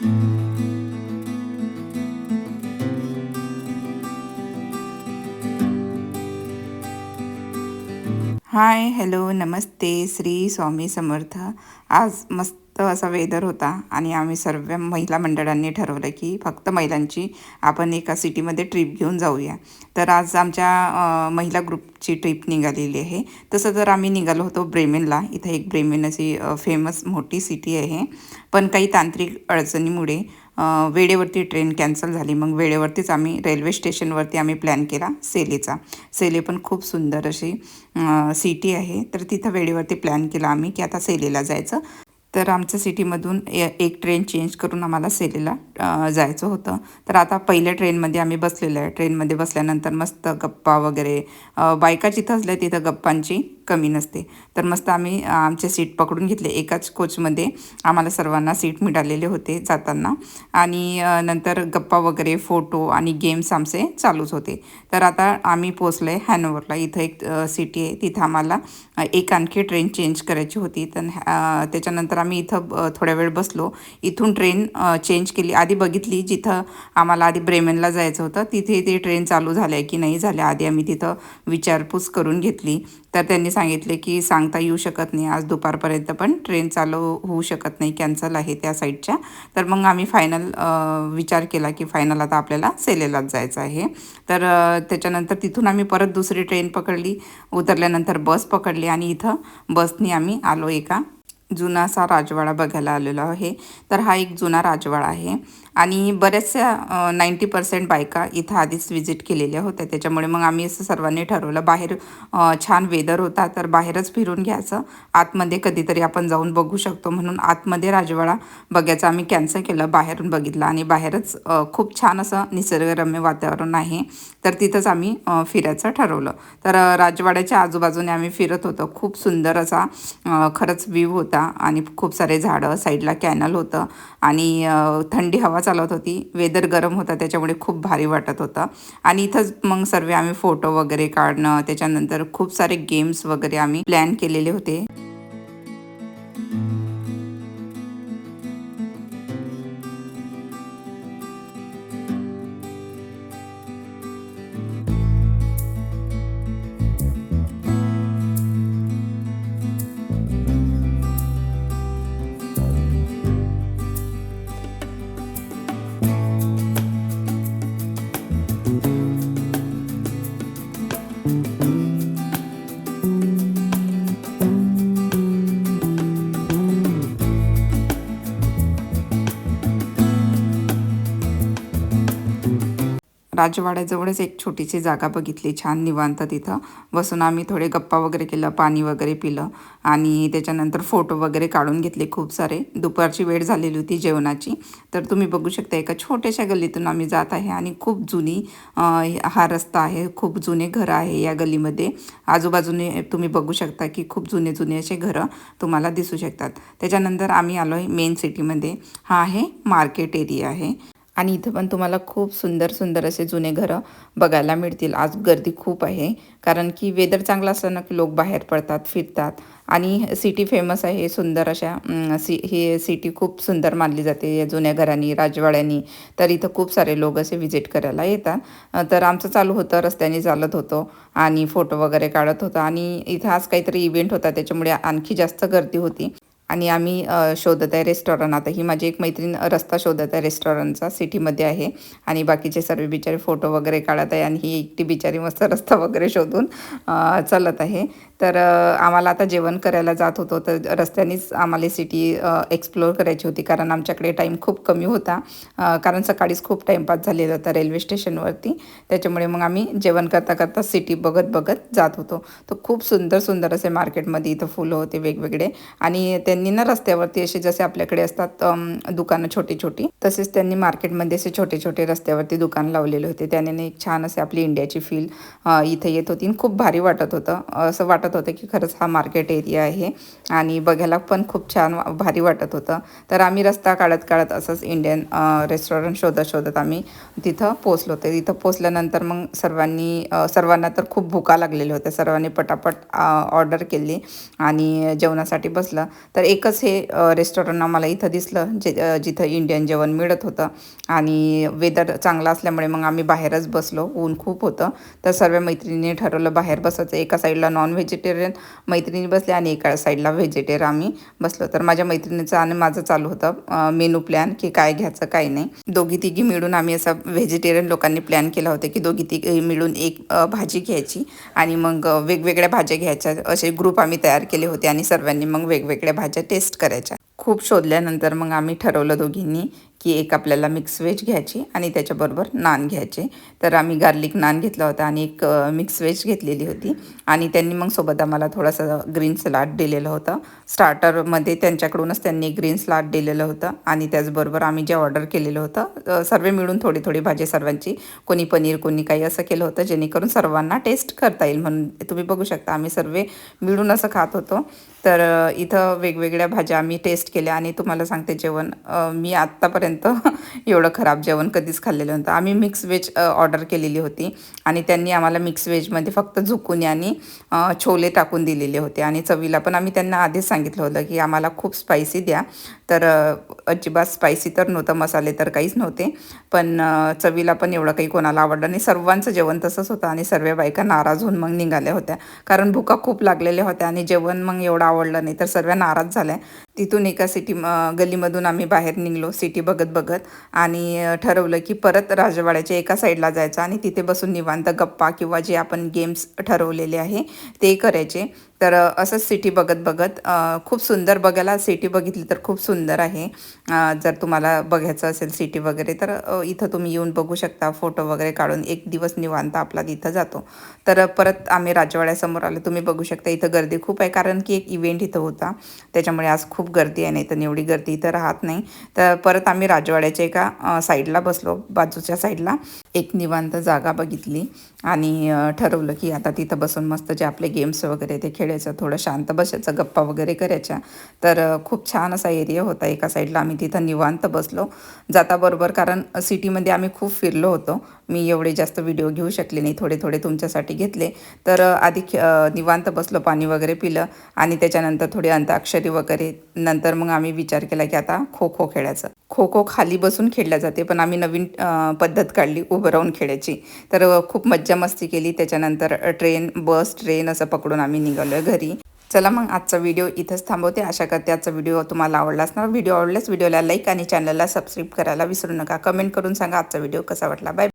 हाय, hello, नमस्ते, श्री स्वामी समर्थ. आज मस्त असा वेदर होता आणि आम्ही सर्व महिला मंडळांनी ठरवलं की फक्त महिलांची आपण एका सिटीमध्ये ट्रिप घेऊन जाऊया. तर आज आमच्या महिला ग्रुपची ट्रिप निघालेली आहे. तसं तर आम्ही निघालो होतो ब्रेमेनला. इथं एक ब्रेमेन अशी फेमस मोठी सिटी आहे, पण काही तांत्रिक अडचणीमुळे वेळेवरती ट्रेन कॅन्सल झाली. मग वेळेवरतीच आम्ही रेल्वे स्टेशनवरती आम्ही प्लॅन केला सेलेचा. सेले पण खूप सुंदर अशी सिटी आहे. तर तिथं वेळेवरती प्लॅन केला आम्ही की आता सेलेला जायचं. तर आमच्या सिटीमधून एक ट्रेन चेंज करून आम्हाला सेलेला जायचं होतं. तर आता पहिल्या ट्रेनमध्ये आम्ही बसलेलो आहे. ट्रेनमध्ये बसल्यानंतर मस्त गप्पा वगैरे, बायका जिथं असल्या तिथं गप्पांची कमी नसते. तर मस्त आम्ही आमचे सीट पकडून घेतले. एकाच कोचमध्ये आम्हाला सर्वांना सीट मिळालेले होते जाताना. आणि नंतर गप्पा वगैरे, फोटो आणि गेम्स आमचे चालूच होते. तर आता आम्ही पोचलो आहे हॅनोवरला. इथं एक सिटी आहे, तिथं आम्हाला एक आणखी ट्रेन चेंज करायची होती. तर त्याच्यानंतर आम्ही इथं थोड्या वेळ बसलो. इथून ट्रेन चेंज केली. आधी बघितली जिथं आम्हाला आधी ब्रेमेनला जायचं होतं तिथे ती ट्रेन चालू झाल्या की नाही झाल्या, आधी आम्ही तिथं विचारपूस करून घेतली. तर त्यांनी सांगितले की सांगता येऊ शकत नाही, आज दुपारपर्यंत पण ट्रेन चालू होऊ शकत नाही, कॅन्सल आहे त्या साईडच्या. तर मग आम्ही फायनल विचार केला की फायनल आता आपल्याला सेलेलाच जायचं आहे. तर त्याच्यानंतर तिथून आम्ही परत दुसरी ट्रेन पकडली. उतरल्यानंतर बस पकडली आणि इथं बसनी आम्ही आलो एका जुना असा राजवाडा बघायला आलेलो आहे. तर हा एक जुना राजवाडा आहे आणि बऱ्याचशा 90% बायका इथं आधीच व्हिजिट केलेल्या होत्या. त्याच्यामुळे मग आम्ही असं सर्वांनी ठरवलं, बाहेर छान वेदर होता तर बाहेरच फिरून घ्यायचं, आतमध्ये कधीतरी आपण जाऊन बघू शकतो. म्हणून आतमध्ये राजवाडा बघायचं आम्ही कॅन्सल केलं, बाहेरून बघितलं. आणि बाहेरच खूप छान असं निसर्गरम्य वातावरण आहे. तर तिथंच आम्ही फिरायचं ठरवलं. तर राजवाड्याच्या आजूबाजूने आम्ही फिरत होतो. खूप सुंदर असा खरंच व्ह्यू होता आणि खूप सारे झाडं, साईडला कॅनल होतं आणि थंडी हवा चालत होती. वेदर गरम होता त्याच्यामुळे खूप भारी वाटत होतं. आणि इथंच मग सर्व आम्ही फोटो वगैरे काढणं, त्याच्यानंतर खूप सारे गेम्स वगैरे आम्ही प्लॅन केलेले होते. राजवाड्याजवळच एक छोटीशी जागा बघितली, छान निवांत. तिथं बसून आम्ही थोडे गप्पा वगैरे केलं, पाणी वगैरे पिलं आणि त्याच्यानंतर फोटो वगैरे काढून घेतले खूप सारे. दुपारची वेळ झालेली होती जेवणाची. तर तुम्ही बघू शकता एका छोट्याशा गल्लीतून आम्ही जात आहे आणि खूप जुनी हा रस्ता आहे, खूप जुने घरं आहे या गल्लीमध्ये. आजूबाजूने तुम्ही बघू शकता की खूप जुने जुने असे घरं तुम्हाला दिसू शकतात. त्याच्यानंतर आम्ही आलो आहे मेन सिटीमध्ये. हा आहे मार्केट एरिया आहे आणि इथं पण तुम्हाला खूप सुंदर सुंदर असे जुने घरं बघायला मिळतील. आज गर्दी खूप आहे कारण की वेदर चांगला असलं ना की लोक बाहेर पडतात, फिरतात. आणि सिटी फेमस आहे सुंदर अशा. ही सिटी खूप सुंदर मानली जाते या जुन्या घरांनी, राजवाड्यांनी. तर इथं खूप सारे लोक असे व्हिजिट करायला येतात. तर आमचं चालू होतं, रस्त्याने चालत होतो आणि फोटो वगैरे काढत होतो. आणि इथं आज काहीतरी इव्हेंट होता त्याच्यामुळे आणखी जास्त गर्दी होती. आणि आम्ही शोधत आहे रेस्टॉरंट. आता ही माझी एक मैत्रीण रस्ता शोधत आहे रेस्टॉरंटचा, सिटीमध्ये आहे. आणि बाकीचे सर्व बिचारे फोटो वगैरे काढत आहे आणि ही एकटी बिचारी मस्त रस्ता वगैरे शोधून चालत आहे. तर आम्हाला आता जेवण करायला जात होतो, तर रस्त्यानेच आम्हाला सिटी एक्सप्लोअर करायची होती कारण आमच्याकडे टाईम खूप कमी होता. कारण सकाळीच खूप टाईमपास झालेला होता रेल्वे स्टेशनवरती. त्याच्यामुळे मग आम्ही जेवण करता करता सिटी बघत बघत जात होतो. तर खूप सुंदर सुंदर असे मार्केटमध्ये इथं फुलं होते वेगवेगळे. आणि त्यांनी ना रस्त्यावरती असे जसे आपल्याकडे असतात दुकानं छोटी छोटी, तसेच त्यांनी मार्केटमध्ये असे छोटे छोटे रस्त्यावरती दुकान लावलेले होते. त्याने एक छान असे आपली इंडियाची फील इथे येत होती आणि खूप भारी वाटत होतं. असं वाटत होतं की खरंच हा मार्केट एरिया आहे आणि बघायला पण खूप छान भारी वाटत होतं. तर आम्ही रस्ता काढत काढत असंच इंडियन रेस्टॉरंट शोधत शोधत आम्ही तिथं पोचलो. तर तिथं पोचल्यानंतर मग सर्वांना तर खूप भुका लागलेल्या होत्या. सर्वांनी पटापट ऑर्डर केली आणि जेवणासाठी बसलं. तर तर एकच हे रेस्टॉरंट आम्हाला इथं दिसलं जिथं इंडियन जेवण मिळत होतं आणि वेदर चांगला असल्यामुळे मग आम्ही बाहेरच बसलो. ऊन खूप होतं. तर सर्व मैत्रिणींनी ठरवलं बाहेर बसायचं. एका साईडला नॉन व्हेजिटेरियन मैत्रिणी बसल्या आणि एका साईडला व्हेजिटेरियन आम्ही बसलो. तर माझ्या मैत्रिणीचं आणि माझं चालू होतं मेनू प्लॅन की काय घ्यायचं काय नाही. दोघी तिघी मिळून आम्ही असा व्हेजिटेरियन लोकांनी प्लॅन केला होता की दोघी तिघी मिळून एक भाजी घ्यायची आणि मग वेगवेगळ्या भाज्या घ्यायच्या. असे ग्रुप आम्ही तयार केले होते आणि सर्वांनी मग वेगवेगळ्या भाज्या टेस्ट करायच्या. खूप शोधल्यानंतर मग आम्ही ठरवलं दोघींनी की एक आपल्याला मिक्स व्हेज घ्यायची आणि त्याच्याबरोबर नान घ्यायचे. तर आम्ही गार्लिक नान घेतला होता आणि एक मिक्स व्हेज घेतलेली होती आणि त्यांनी मग सोबत आम्हाला थोडासा ग्रीन सलाड दिलेलं होतं. स्टार्टरमध्ये त्यांच्याकडूनच त्यांनी ग्रीन सलाड दिलेलं होतं आणि त्याचबरोबर आम्ही जे ऑर्डर केलेलं होतं सर्व मिळून थोडी थोडी भाजी सर्वांची, कोणी पनीर कोणी काही असं केलं होतं जेणेकरून सर्वांना टेस्ट करता येईल म्हणून. तुम्ही बघू शकता आम्ही सर्व मिळून असं खात होतो. तर इथं वेगवेगळ्या भाज्या आम्ही टेस्ट केल्या आणि तुम्हाला सांगते जेवण मी आत्तापर्यंत एवढं खराब जेवण कधीच खाल्लेलं नव्हतं. आम्ही मिक्स व्हेज ऑर्डर केलेली होती आणि त्यांनी आम्हाला मिक्स व्हेजमध्ये फक्त झुकुनी आणि छोले टाकून दिलेले होते आणि चवीला पण आम्ही त्यांना आधीच सांगितलं होतं की आम्हाला खूप स्पायसी द्या. तर अजिबात स्पायसी तर नव्हतं, मसाले तर काहीच नव्हते, पण चवीला पण एवढं काही कोणाला आवडलं नाही. सर्वांचं जेवण तसंच होतं आणि सर्व बायका नाराज होऊन मग निघाल्या होत्या कारण भुका खूप लागलेल्या होत्या आणि जेवण मग एवढं आवडलं नाही तर सर्व नाराज झाल्या. तिथून एका गलीमधून आम्ही बाहेर निघलो सिटी बघत बघत आणि ठरवलं की परत राजवाड्याच्या एका साईडला जायचं आणि तिथे बसून निवांत गप्पा किंवा जे आपण गेम्स ठरवलेले आहे ते करायचे. तर असंच सिटी बघत बघत खूप सुंदर, बघायला सिटी बघितली तर खूप सुंदर आहे. जर तुम्हाला बघायचं असेल सिटी वगैरे तर इथं तुम्ही येऊन बघू शकता. फोटो वगैरे काढून एक दिवस निवांत आपला तिथं जातो. तर परत आम्ही राजवाड्यासमोर आलो. तुम्ही बघू शकता इथं गर्दी खूप आहे कारण की एक इव्हेंट इथं होता त्याच्यामुळे आज खूप गर्दी आहे, नाही तर एवढी गर्दी इथं राहत नाही. तर परत आम्ही राजवाड्याच्या एका साईडला बसलो, बाजूच्या साईडला एक निवांत जागा बघितली आणि ठरवलं की आता तिथं बसून मस्त जे आपले गेम्स वगैरे ते खेळायचं, थोडं शांत बसायचं, गप्पा वगैरे करायच्या. तर खूप छान असा एरिया होता. एका साईडला आम्ही तिथं निवांत बसलो जाताबरोबर, कारण सिटीमध्ये आम्ही खूप फिरलो होतो. मी एवढे जास्त व्हिडिओ घेऊ शकले नाही, थोडे थोडे तुमच्यासाठी घेतले. तर आधी निवांत बसलो, पाणी वगैरे पिलं आणि त्याच्यानंतर थोडी अंताक्षरी वगैरे. नंतर मग आम्ही विचार केला की आता खो खो खेळायचं. खो खो खाली बसून खेळल्या जाते पण आम्ही नवीन पद्धत काढली, उभं राहून खेळायची. तर खूप मज्जा मस्ती केली. त्याच्यानंतर ट्रेन असं पकडून आम्ही निघालो आहे घरी. चला मग आजचा व्हिडिओ इथंच थांबवते. आशा करते आजचा व्हिडिओ तुम्हाला आवडला असणार. व्हिडिओ आवडल्यास व्हिडिओला लाईक आणि चॅनलला सबस्क्राईब करायला विसरू नका. कमेंट करून सांगा आजचा व्हिडिओ कसा वाटला. बाय.